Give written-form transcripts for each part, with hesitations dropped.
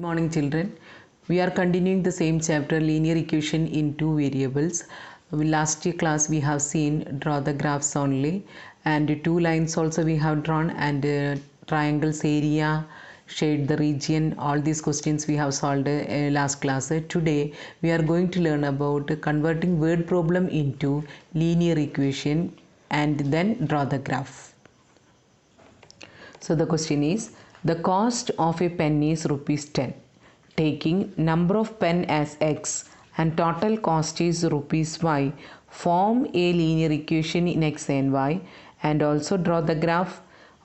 Morning children. We are continuing the same chapter, linear equation in two variables. Last class we have seen draw the graphs only, and two lines also we have drawn, and triangles area, shade the region. All these questions we have solved last class. Today we are going to learn about converting word problem into linear equation and then draw the graph. So the question is, the cost of a pen is rupees 10. Taking number of pen as x and total cost is rupees y, form a linear equation in x and y, and also draw the graph.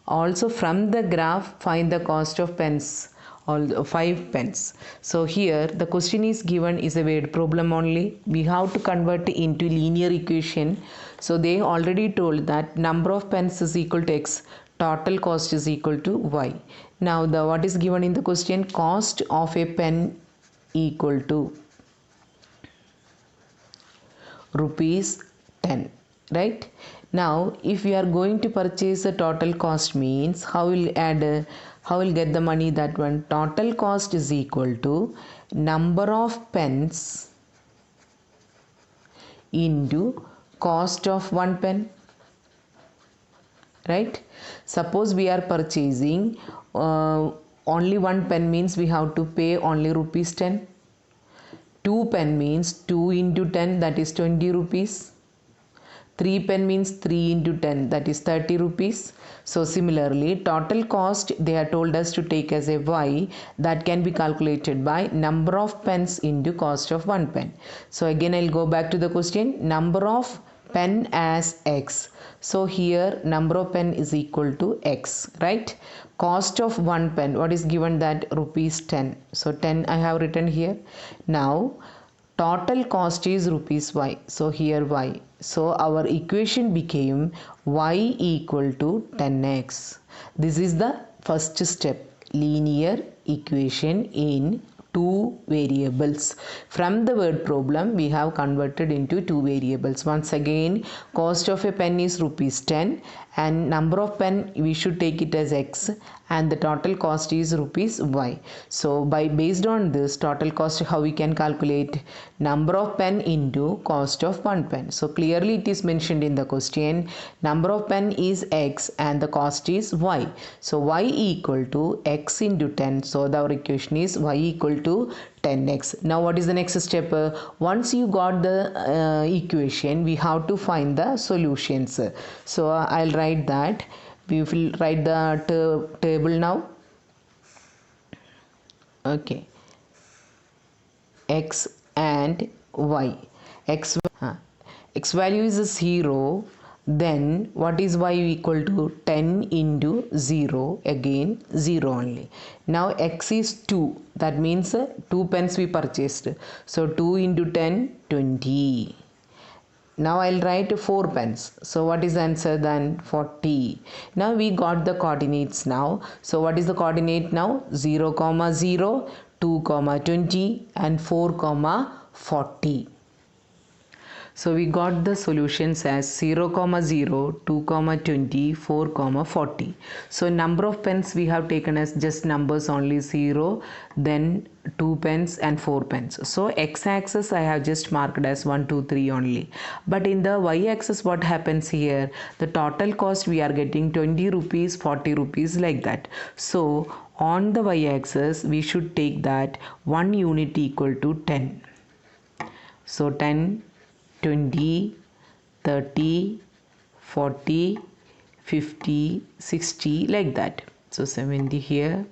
Also from the graph find the cost of pens, all 5 pens. So here the question is given is a word problem only. We have to convert into linear equation. So they already told that number of pens is equal to x, total cost is equal to y. Now what is given in the question? Cost of a pen equal to rupees 10, right? Now if we are going to purchase the total cost, means how will get the money? That one, total cost is equal to number of pens into cost of one pen, right? Suppose we are purchasing only one pen, means we have to pay only rupees 10. 2 pen means 2 into 10, that is 20 rupees. 3 pen means 3 into 10, that is 30 rupees. So similarly, total cost they have told us to take as a y, that can be calculated by number of pens into cost of one pen. So again I'll go back to the question, number of pen as x. So here number of pen is equal to x, right? Cost of one pen, what is given? That rupees 10. So 10 I have written here. Now total cost is rupees y, so here y. So our equation became y equal to 10x. This is the first step, linear equation in two variables. From the word problem we have converted into two variables. Once again, cost of a pen is rupees 10 and number of pen we should take it as x, and the total cost is rupees y. So based on this total cost, how we can calculate? Number of pen into cost of one pen. So clearly it is mentioned in the question, number of pen is x and the cost is y. So y equal to x into 10. So our equation is y equal to 10x. Now what is the next step? Once you got the equation, we have to find the solutions. So I'll write that. We will write the table now. Okay, x and y. X value is 0. Then what is y equal to? 10 into 0, again 0 only. Now x is 2, that means 2 pens we purchased. So 2 into 10, 20. Now I'll write 4 pens. So what is the answer then? 40. Now we got the coordinates now. So what is the coordinate now? 0, 0, 2, 20 and 4, 40. So we got the solutions as 0, 0, 2, 20, 4, 40. So number of pens we have taken as just numbers only, 0, then 2 pens and 4 pens. So x-axis I have just marked as 1, 2, 3 only. But in the y-axis what happens here? The total cost we are getting 20 rupees, 40 rupees, like that. So on the y-axis we should take that 1 unit equal to 10. So 10, 20, 30, 40, 50, 60, like that. So 70 here,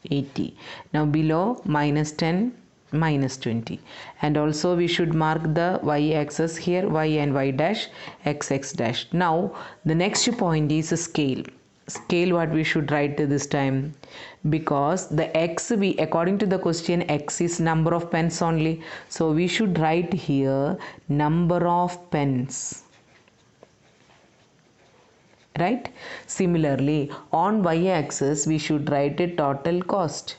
80. Now below minus 10, minus 20. And also we should mark the y-axis here, y and y dash, x dash. Now the next point is a scale. Scale what we should write this time, because the x, we according to the question, x is number of pens only, so we should write here number of pens, right? Similarly on y-axis we should write a total cost.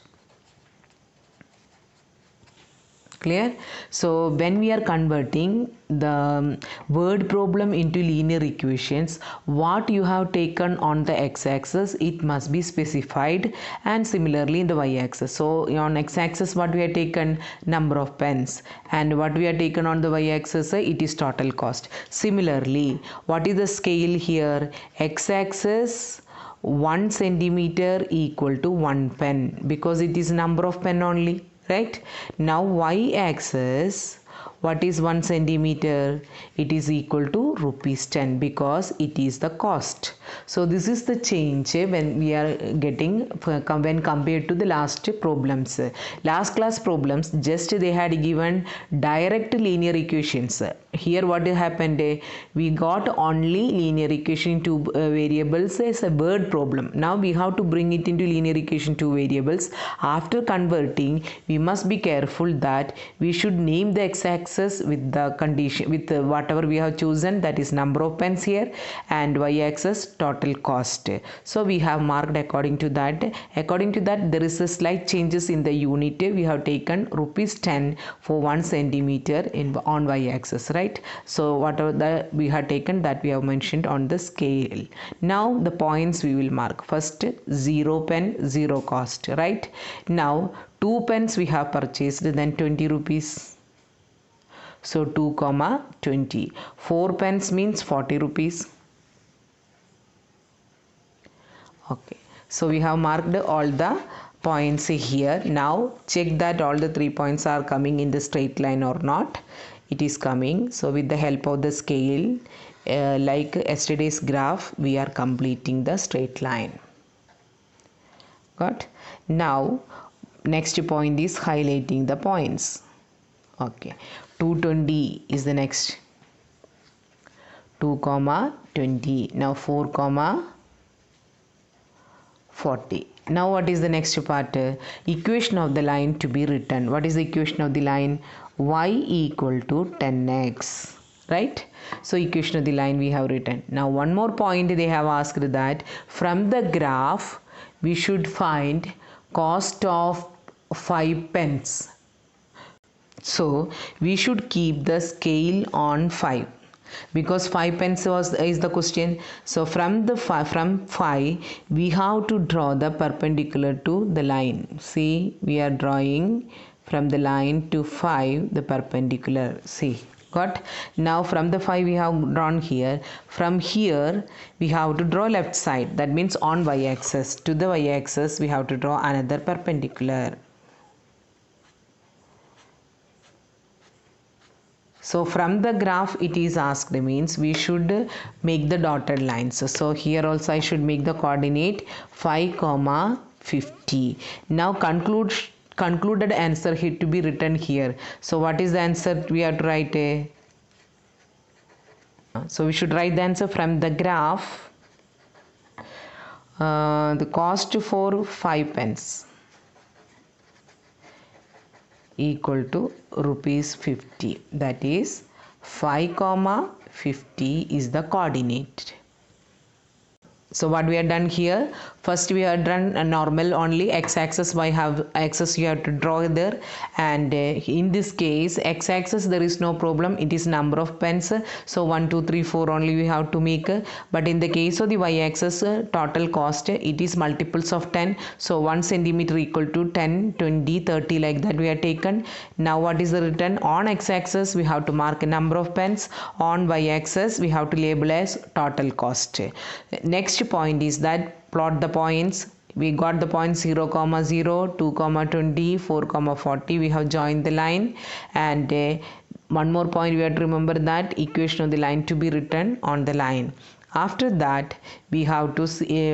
Clear? So when we are converting the word problem into linear equations, what you have taken on the x-axis, it must be specified, and similarly in the y-axis. So on x-axis what we have taken, number of pens, and what we have taken on the y-axis, it is total cost. Similarly, what is the scale here? X-axis 1 centimeter equal to 1 pen, because it is number of pen only, right? Now y-axis, what is 1 centimeter? It is equal to rupees 10, because it is the cost. So this is the change when we are getting when compared to the last problems. Last class problems, just they had given direct linear equations. Here what happened, we got only linear equation two variables as a word problem. Now we have to bring it into linear equation two variables. After converting, we must be careful that we should name the x-axis with the condition, with whatever we have chosen, that is number of pens here, and y-axis total cost. So we have marked according to that. According to that, there is a slight changes in the unit. We have taken rupees 10 for 1 centimeter on y-axis, right? So whatever that we have taken, that we have mentioned on the scale. Now the points we will mark. First 0 pen, 0 cost, right? Now 2 pens we have purchased, then 20 rupees. So 2 comma 20. 4 pens means 40 rupees. Okay, so we have marked all the points here. Now check that all the 3 points are coming in the straight line or not. It is coming. So with the help of the scale, like yesterday's graph, we are completing the straight line. Got? Now next point is highlighting the points. Okay, 220 is the next. 2 comma 20. Now 4 comma 40. Now what is the next part? Equation of the line to be written. What is the equation of the line? Y equal to 10x, right? So equation of the line we have written. Now one more point they have asked, that from the graph we should find cost of 5 pence. So we should keep the scale on 5, because 5 pence is the question. So from 5 we have to draw the perpendicular to the line. See, we are drawing from the line to 5 the perpendicular. See, got? Now from the 5 we have drawn here. From here we have to draw left side, that means on y-axis. To the y-axis we have to draw another perpendicular. So from the graph it is asked, means we should make the dotted lines. So here also I should make the coordinate 5 comma 50. Now concluded answer here to be written here. So what is the answer we have to write? So we should write the answer from the graph. The cost for 5 pence equal to rupees 50, that is 5 comma 50 is the coordinate. So what we have done here, first we have done a normal only, x-axis, y-axis you have to draw there, and in this case x-axis there is no problem, it is number of pens. So 1 2 3 4 only we have to make, but in the case of the y-axis total cost, it is multiples of 10. So 1 centimeter equal to 10 20 30, like that we have taken. Now what is the written? On x-axis we have to mark a number of pens, on y-axis we have to label as total cost. Next point is that plot the points. We got the points 0 comma 0, 2 comma 20, 4 comma 40. We have joined the line, and one more point we have to remember, that equation of the line to be written on the line. After that we have to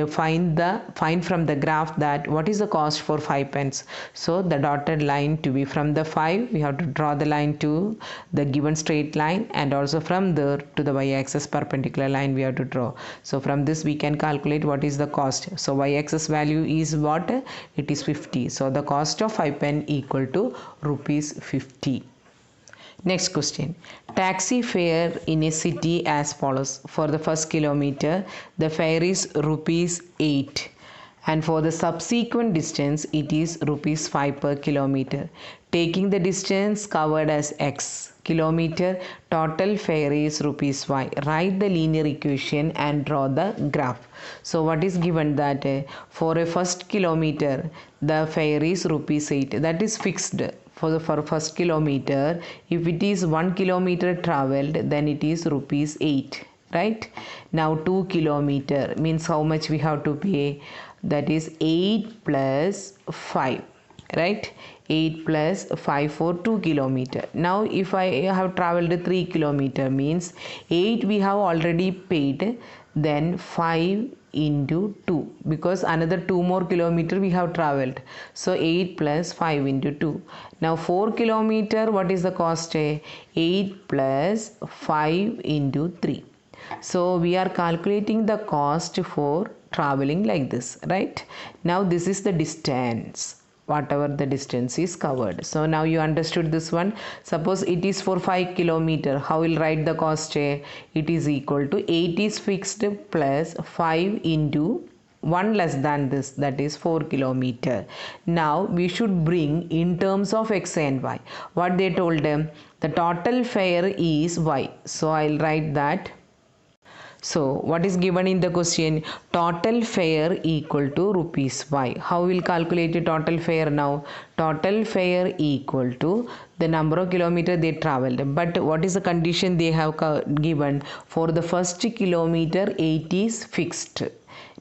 find from the graph that what is the cost for 5 pence. So the dotted line to be from the 5, we have to draw the line to the given straight line, and also from there to the y-axis perpendicular line we have to draw. So from this we can calculate what is the cost. So y-axis value is what? It is 50. So the cost of 5 pen equal to rupees 50. Next question. Taxi fare in a city as follows. For the first kilometer, the fare is rupees 8, and for the subsequent distance it is rupees 5 per kilometer. Taking the distance covered as x kilometer, total fare is rupees y. Write the linear equation and draw the graph. So what is given that for a first kilometer the fare is rupees 8, that is fixed. For first kilometer, if it is 1 kilometer traveled, then it is rupees 8, right? Now 2 kilometer means how much we have to pay, that is 8 plus 5, right? 8 plus 5 for 2 kilometer. Now if I have traveled 3 kilometer means 8 we have already paid, then 5 into 2, because another 2 more kilometer we have traveled, so 8 plus 5 into 2. Now 4 kilometer, what is the cost? 8 plus 5 into 3. So we are calculating the cost for traveling like this, right? Now this is the distance, whatever the distance is covered. So now you understood this one. Suppose it is for 5 kilometer, how will write the cost? It is equal to 8 is fixed plus 5 into 1 less than this, that is 4 kilometer. Now we should bring in terms of x and y. What they told them, the total fare is y. So I'll write that. So what is given in the question? Total fare equal to rupees y. How will calculate the total fare now? Total fare equal to the number of kilometer they traveled. But what is the condition they have given? For the first kilometer 8 is fixed.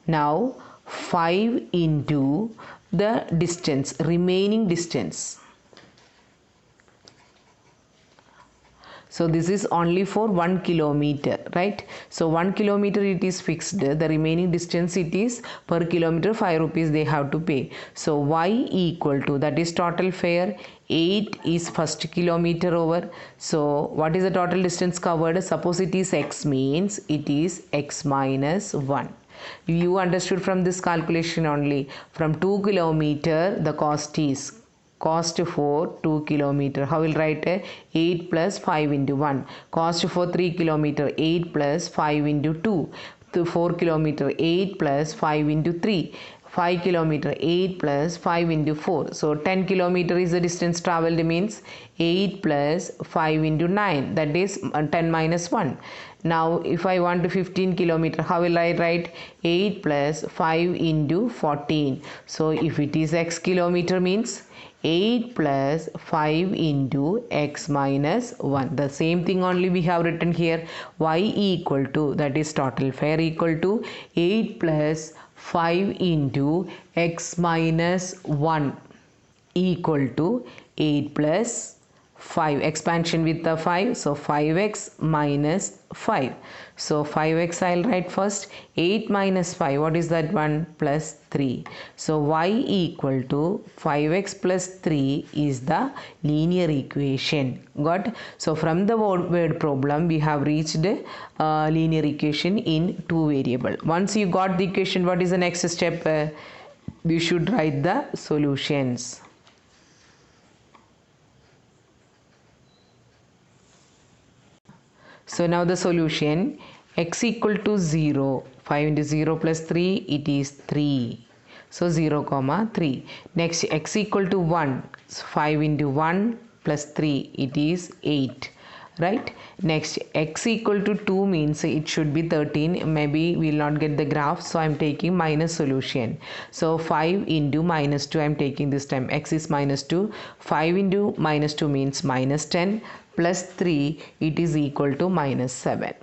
Now 5 into the distance, remaining distance. So this is only for 1 kilometer, right? So 1 kilometer it is fixed. The remaining distance it is per kilometer 5 rupees they have to pay. So y equal to, that is total fare, 8 is first kilometer over. So what is the total distance covered? Suppose it is x means it is x minus 1. You understood from this calculation only. From 2 kilometer the cost is cost for 2 kilometer. How will write 8 plus 5 into 1. Cost for 3 kilometer 8 plus 5 into 2. To 4 kilometer 8 plus 5 into 3. 5 kilometer 8 plus 5 into 4. So 10 kilometer is the distance traveled, means 8 plus 5 into 9, that is 10 minus 1. Now if I want to 15 kilometer, how will I write? 8 plus 5 into 14. So if it is x kilometer means 8 plus 5 into x minus 1. The same thing only we have written here. Y equal to, that is total fare equal to 8 plus 5 into x minus 1 equal to 8 plus 5, expansion with the 5, so 5x minus 5. So 5x I'll write first. 8 minus 5, what is that one? Plus 3. So y equal to 5x plus 3 is the linear equation. Got? So from the word problem we have reached linear equation in 2 variable. Once you got the equation, what is the next step? We should write the solutions. So now the solution, x equal to 0, 5 into 0 plus 3, it is 3. So 0 comma 3. Next x equal to 1, 5 into 1 plus 3, it is 8. Right? Next x equal to 2 means it should be 13. Maybe we will not get the graph, so I am taking minus solution. So 5 into minus 2 I am taking this time. X is minus 2. 5 into minus 2 means minus 10. Plus 3, it is equal to minus 7.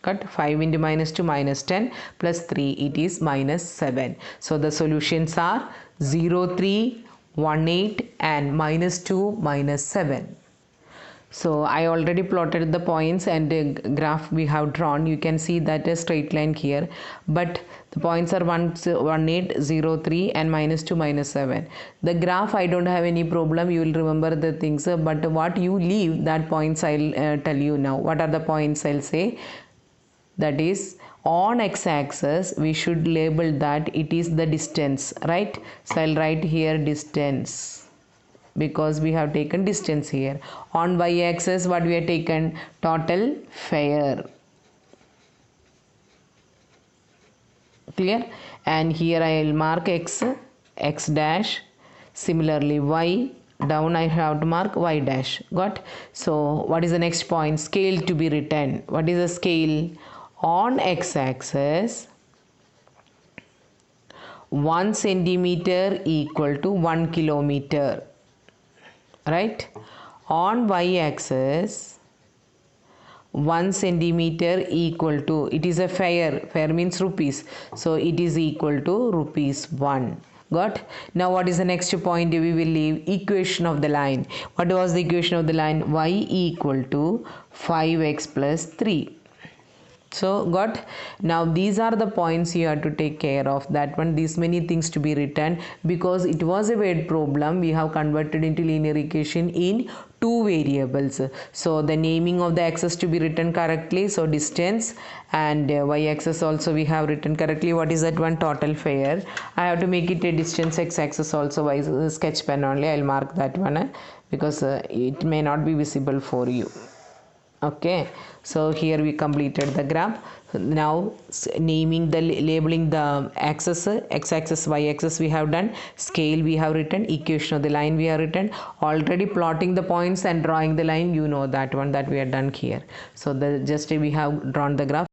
Cut? 5 into minus 2 minus 10 plus 3, it is minus 7. So the solutions are 0, 3, 1, 8 and minus 2, minus 7. So I already plotted the points and the graph we have drawn. You can see that a straight line here, but the points are 1, 8, 0, 3 and minus 2, minus 7. The graph I don't have any problem. You will remember the things, but what you leave, that points I'll tell you now. What are the points I'll say? That is, on x-axis we should label that it is the distance, right? So I'll write here distance, because we have taken distance here. On y-axis what we have taken? Total fare. Clear? And here I will mark x dash. Similarly y, down I have to mark y dash. Got? So what is the next point? Scale to be written. What is the scale? On x-axis, 1 centimeter equal to 1 kilometer. Right? On y-axis, 1 centimeter equal to, it is a fair means rupees, so it is equal to rupees 1. Got? Now what is the next point? We will leave equation of the line. What was the equation of the line? Y equal to 5x plus 3. So got? Now these are the points you have to take care of. That one, these many things to be written, because it was a weight problem. We have converted into linear equation in 2 variables. So the naming of the axis to be written correctly. So distance, and y-axis also we have written correctly. What is that one? Total fare. I have to make it a distance x-axis also by sketch pen only. I'll mark that one because it may not be visible for you. Okay, so here we completed the graph. Now naming the labeling the axis, x-axis, y-axis we have done, scale we have written, equation of the line we have written, already plotting the points and drawing the line, you know that one that we have done here. So just we have drawn the graph.